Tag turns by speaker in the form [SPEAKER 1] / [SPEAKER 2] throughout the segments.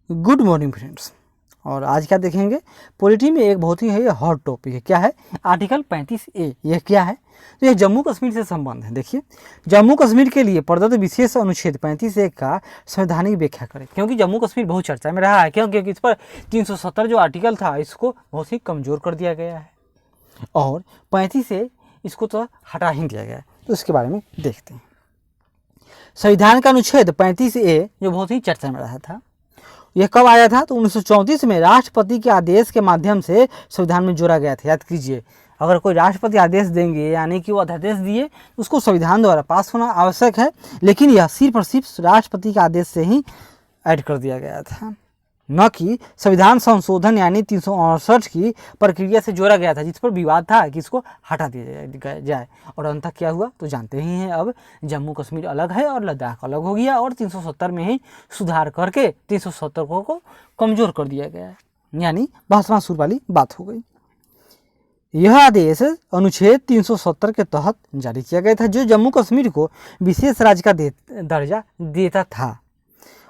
[SPEAKER 1] Good morning friends. और आज क्या देखेंगे, पॉलिटी में एक बहुत ही है हॉट टॉपिक है। क्या है? Article 35A। यह क्या है? तो यह जम्मू कश्मीर से संबंध है। देखिए, जम्मू कश्मीर के लिए प्रदत्त विशेष अनुच्छेद 35A का संवैधानिक व्याख्या करें। क्योंकि जम्मू कश्मीर बहुत चर्चा में रहा है, क्योंकि इस पर 370 जो आर्टिकल था इसको बहुत ही कमज़ोर कर दिया गया है और 35A इसको तो हटा ही दिया गया है। तो इसके बारे में देखते हैं। संविधान का अनुच्छेद 35A जो बहुत ही चर्चा में रहा था, यह कब आया था? तो 1934 में राष्ट्रपति के आदेश के माध्यम से संविधान में जोड़ा गया था। याद कीजिए, अगर कोई राष्ट्रपति आदेश देंगे यानी कि वो अध्यादेश दिए, उसको संविधान द्वारा पास होना आवश्यक है, लेकिन यह सिर्फ और सिर्फ राष्ट्रपति के आदेश से ही ऐड कर दिया गया था, न कि संविधान संशोधन यानी 368 की प्रक्रिया से जोड़ा गया था, जिस पर विवाद था कि इसको हटा दिया जाए। और अंततः क्या हुआ तो जानते ही हैं। अब जम्मू कश्मीर अलग है और लद्दाख अलग हो गया और 370 में ही सुधार करके 370 को कमज़ोर कर दिया गया है, यानी बहस सुर वाली बात हो गई। यह आदेश अनुच्छेद 370 के तहत जारी किया गया था, जो जम्मू कश्मीर को विशेष राज्य का दर्जा देता था।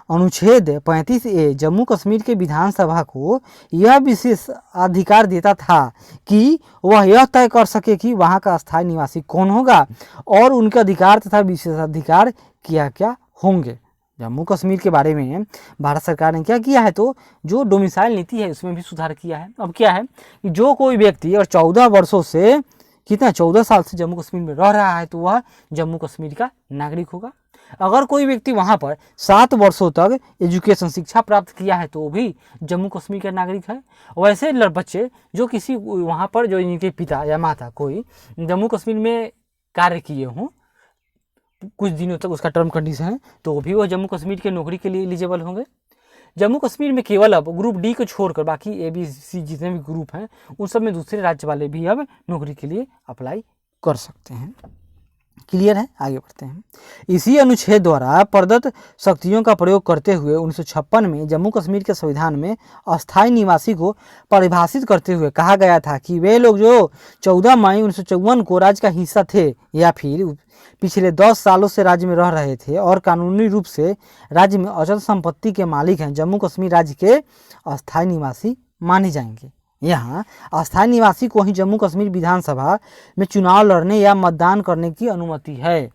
[SPEAKER 1] अनुच्छेद 35A जम्मू कश्मीर के विधानसभा को यह विशेष अधिकार देता था कि वह यह तय कर सके कि वहां का स्थायी निवासी कौन होगा और उनके अधिकार तथा विशेषाधिकार क्या क्या होंगे। जम्मू कश्मीर के बारे में भारत सरकार ने क्या किया है, तो जो डोमिसाइल नीति है उसमें भी सुधार किया है। अब क्या है कि जो कोई व्यक्ति और 14 वर्षों से 14 साल से जम्मू कश्मीर में रह रहा है तो वह जम्मू कश्मीर का नागरिक होगा। अगर कोई व्यक्ति वहाँ पर 7 वर्षों तक एजुकेशन शिक्षा प्राप्त किया है तो भी जम्मू कश्मीर का नागरिक है। वैसे बच्चे जो किसी वहाँ पर जो इनके पिता या माता कोई जम्मू कश्मीर में कार्य किए हों कुछ दिनों तक, उसका टर्म कंडीशन है, तो भी वह जम्मू कश्मीर के नौकरी के लिए एलिजिबल होंगे। जम्मू कश्मीर में केवल अब ग्रुप डी को छोड़कर बाकी ABC जितने भी ग्रुप हैं उन सब में दूसरे राज्य वाले भी अब नौकरी के लिए अप्लाई कर सकते हैं। क्लियर है? आगे बढ़ते हैं। इसी अनुच्छेद द्वारा प्रदत्त शक्तियों का प्रयोग करते हुए 1956 में जम्मू कश्मीर के संविधान में अस्थायी निवासी को परिभाषित करते हुए कहा गया था कि वे लोग जो 14 मई 1954 को राज्य का हिस्सा थे या फिर पिछले 10 सालों से राज्य में रह रहे थे और कानूनी रूप से राज्य में अचल संपत्ति के मालिक हैं, जम्मू कश्मीर राज्य के अस्थायी निवासी माने जाएंगे। यहाँ अस्थायी निवासी को ही जम्मू कश्मीर विधानसभा में चुनाव लड़ने या मतदान करने की अनुमति है।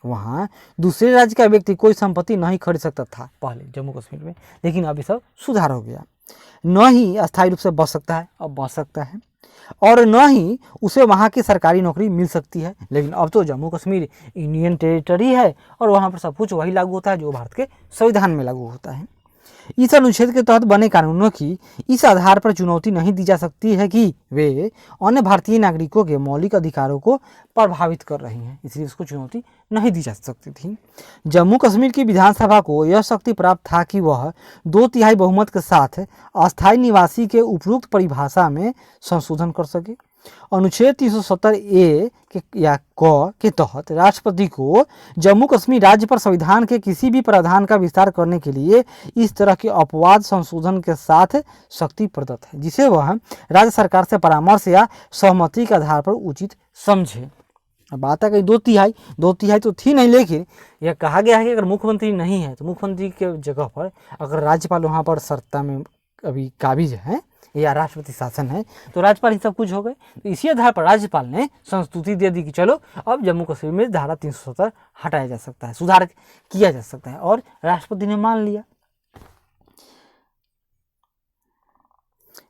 [SPEAKER 1] वहाँ दूसरे राज्य का व्यक्ति कोई संपत्ति नहीं खरीद सकता था पहले जम्मू कश्मीर में, लेकिन अब ये सब सुधार हो गया। न ही अस्थायी रूप से बच सकता है, अब बच सकता है, और न ही उसे वहाँ की सरकारी नौकरी मिल सकती है। लेकिन अब तो जम्मू कश्मीर यूनियन टेरिटरी है और वहाँ पर सब कुछ वही लागू होता है जो भारत के संविधान में लागू होता है। इस अनुच्छेद के तहत बने कानूनों की इस आधार पर चुनौती नहीं दी जा सकती है कि वे अन्य भारतीय नागरिकों के मौलिक अधिकारों को प्रभावित कर रही हैं, इसलिए उसको चुनौती नहीं दी जा सकती थी। जम्मू कश्मीर की विधानसभा को यह शक्ति प्राप्त था कि वह 2/3 बहुमत के साथ अस्थायी निवासी के उपयुक्त परिभाषा में संशोधन कर सके। अनुच्छेद 370A के तहत राष्ट्रपति को जम्मू कश्मीर राज्य पर संविधान के किसी भी प्रावधान का विस्तार करने के लिए इस तरह के अपवाद संशोधन के साथ शक्ति प्रदत्त है, जिसे वह राज्य सरकार से परामर्श या सहमति के आधार पर उचित समझे। अब बात है कि 2/3 तो थी नहीं, लेकिन यह कहा गया है कि अगर मुख्यमंत्री नहीं है तो मुख्यमंत्री के जगह पर अगर राज्यपाल वहाँ पर सत्ता में अभी काबिज है या राष्ट्रपति शासन है तो राज्यपाल ही सब कुछ हो गए। तो इसी आधार पर राज्यपाल ने संस्तुति दे दी कि चलो अब जम्मू कश्मीर में धारा 370 हटाया जा सकता है, सुधार किया जा सकता है, और राष्ट्रपति ने मान लिया।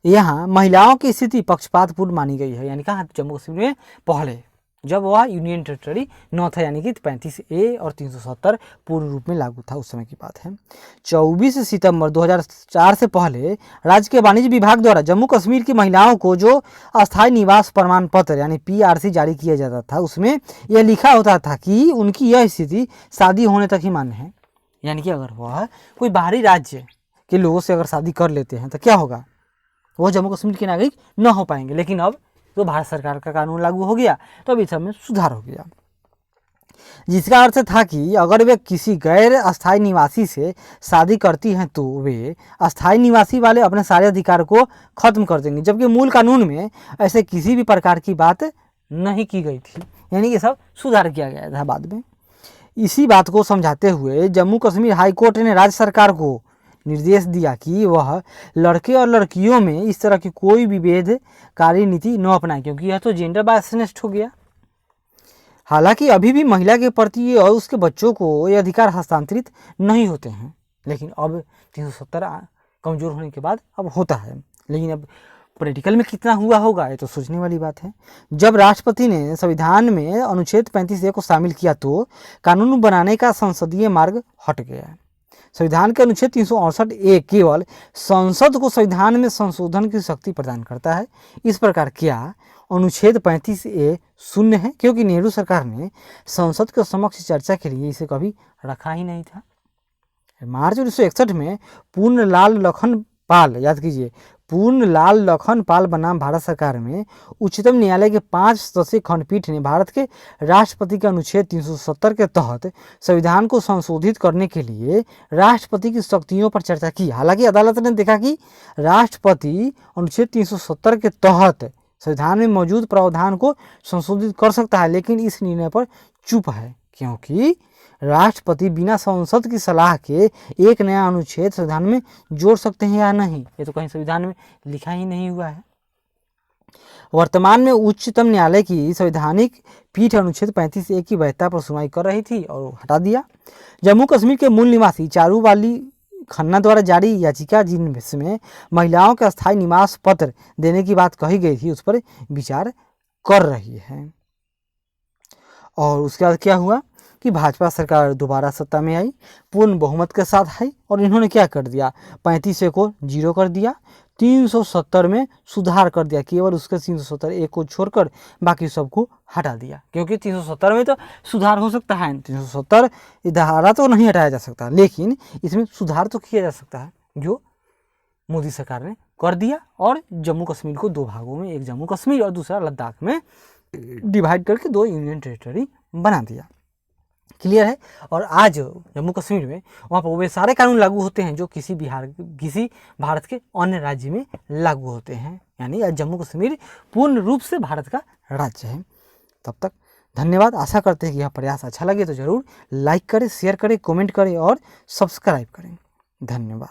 [SPEAKER 1] यहाँ महिलाओं की स्थिति पक्षपातपूर्ण मानी गई है, यानी कहाँ जम्मू कश्मीर में पहले जब वह यूनियन टेरिटरी न था, यानी कि 35A और 370 पूर्ण रूप में लागू था, उस समय की बात है। 24 सितंबर 2004 से पहले राज्य के वाणिज्य विभाग द्वारा जम्मू कश्मीर की महिलाओं को जो अस्थायी निवास प्रमाण पत्र यानी PRC जारी किया जाता था, उसमें यह लिखा होता था कि उनकी यह स्थिति शादी होने तक ही मान्य है। यानी कि अगर वह कोई बाहरी राज्य के लोगों से अगर शादी कर लेते हैं तो क्या होगा, वो जम्मू कश्मीर के नागरिक न हो पाएंगे। लेकिन अब तो भारत सरकार का कानून लागू हो गया तो अब इस सब में सुधार हो गया, जिसका अर्थ था कि अगर वे किसी गैर अस्थायी निवासी से शादी करती हैं तो वे अस्थायी निवासी वाले अपने सारे अधिकार को खत्म कर देंगे, जबकि मूल कानून में ऐसे किसी भी प्रकार की बात नहीं की गई थी। यानी कि सब सुधार किया गया था बाद में। इसी बात को समझाते हुए जम्मू कश्मीर हाई कोर्ट ने राज्य सरकार को निर्देश दिया कि वह लड़के और लड़कियों में इस तरह की कोई विभेदकारी नीति न अपनाए, क्योंकि यह तो जेंडर बायस्नेस्ट हो गया। हालांकि अभी भी महिला के प्रति और उसके बच्चों को ये अधिकार हस्तांतरित नहीं होते हैं, लेकिन अब 370 कमज़ोर होने के बाद अब होता है। लेकिन अब प्रैक्टिकल में कितना हुआ होगा ये तो सोचने वाली बात है। जब राष्ट्रपति ने संविधान में अनुच्छेद 35A को शामिल किया तो कानून बनाने का संसदीय मार्ग हट गया। संविधान के अनुच्छेद 368A केवल संसद को संविधान में संशोधन की शक्ति प्रदान करता है। इस प्रकार क्या अनुच्छेद 35A शून्य है, क्योंकि नेहरू सरकार ने संसद के समक्ष चर्चा के लिए इसे कभी रखा ही नहीं था। मार्च 1961 में पूर्णलाल लखन पाल, याद कीजिए, पूर्णलाल लखन पाल बनाम भारत सरकार में उच्चतम न्यायालय के 5 सदस्यीय खंडपीठ ने भारत के राष्ट्रपति के अनुच्छेद 370 के तहत संविधान को संशोधित करने के लिए राष्ट्रपति की शक्तियों पर चर्चा की। हालांकि अदालत ने देखा कि राष्ट्रपति अनुच्छेद 370 के तहत संविधान में मौजूद प्रावधान को संशोधित कर सकता है, लेकिन इस निर्णय पर चुप है, क्योंकि राष्ट्रपति बिना संसद की सलाह के एक नया अनुच्छेद संविधान में जोड़ सकते हैं या नहीं, ये तो कहीं संविधान में लिखा ही नहीं हुआ है। वर्तमान में उच्चतम न्यायालय की संवैधानिक पीठ अनुच्छेद 35A की वैधता पर सुनवाई कर रही थी और हटा दिया। जम्मू कश्मीर के मूल निवासी चारूवाली खन्ना द्वारा जारी याचिका जिसमें महिलाओं का अस्थायी निवास पत्र देने की बात कही गई थी, उस पर विचार कर रही है। और उसके बाद क्या हुआ कि भाजपा सरकार दोबारा सत्ता में आई, पूर्ण बहुमत के साथ आई, और इन्होंने क्या कर दिया, 35A को 0 कर दिया, 370 में सुधार कर दिया, केवल उसके 370A को छोड़कर बाकी सबको हटा दिया, क्योंकि 370 में तो सुधार हो सकता है। 370 धारा तो नहीं हटाया जा सकता, लेकिन इसमें सुधार तो किया जा सकता है, जो मोदी सरकार ने कर दिया। और जम्मू कश्मीर को 2 भागों में, एक जम्मू कश्मीर और दूसरा लद्दाख में डिवाइड करके 2 यूनियन टेरिटरी बना दिया। क्लियर है। और आज जम्मू कश्मीर में वहाँ पर वे सारे कानून लागू होते हैं जो किसी भारत के अन्य राज्य में लागू होते हैं, यानी आज जम्मू कश्मीर पूर्ण रूप से भारत का राज्य है। तब तक धन्यवाद। आशा करते हैं कि यह प्रयास अच्छा लगे तो ज़रूर लाइक करें, शेयर करें, कमेंट करें और सब्सक्राइब करें। धन्यवाद।